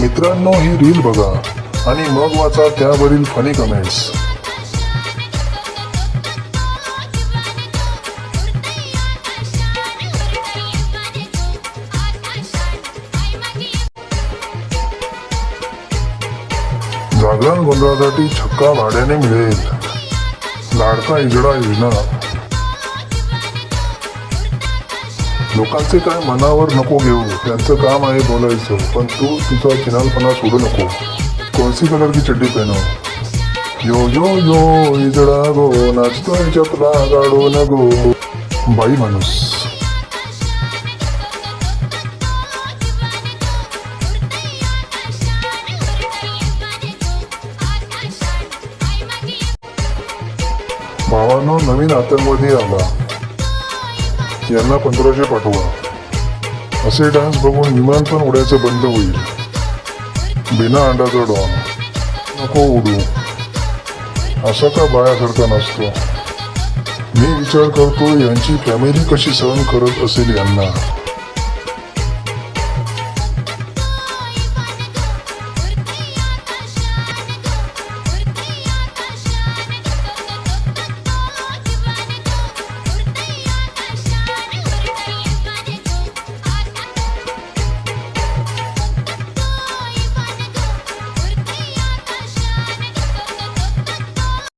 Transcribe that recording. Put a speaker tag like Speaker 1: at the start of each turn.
Speaker 1: मित्रांनो, ही रील बघा आणि मग वाचा त्यावरील फनी कमेंट्स. जागरण गोंधळासाठी छक्का भाड्याने मिळेल. लाडका इजडा योजना. लोकांचे काय मनावर नको घेऊ, त्यांचं काम आहे बोलायचं, पण तू तुझा चिनालपणा सोडू नको. कोणसी कलर की चड्डी पहनो. यो यो यो इजडा गो नाचतोय चपला गाडो न गो. बाई माणूस. भावांनो, नवीन आतंकवादी आला, यांना 1500 पाठवा. असे डान्स बघून विमान पण उडायचं बंद होईल. बिना अंडाचा डॉन. नको उडू. असा का बायासारखा नसतो. मी विचार करतो यांची फॅमिली कशी सहन करत असेल यांना.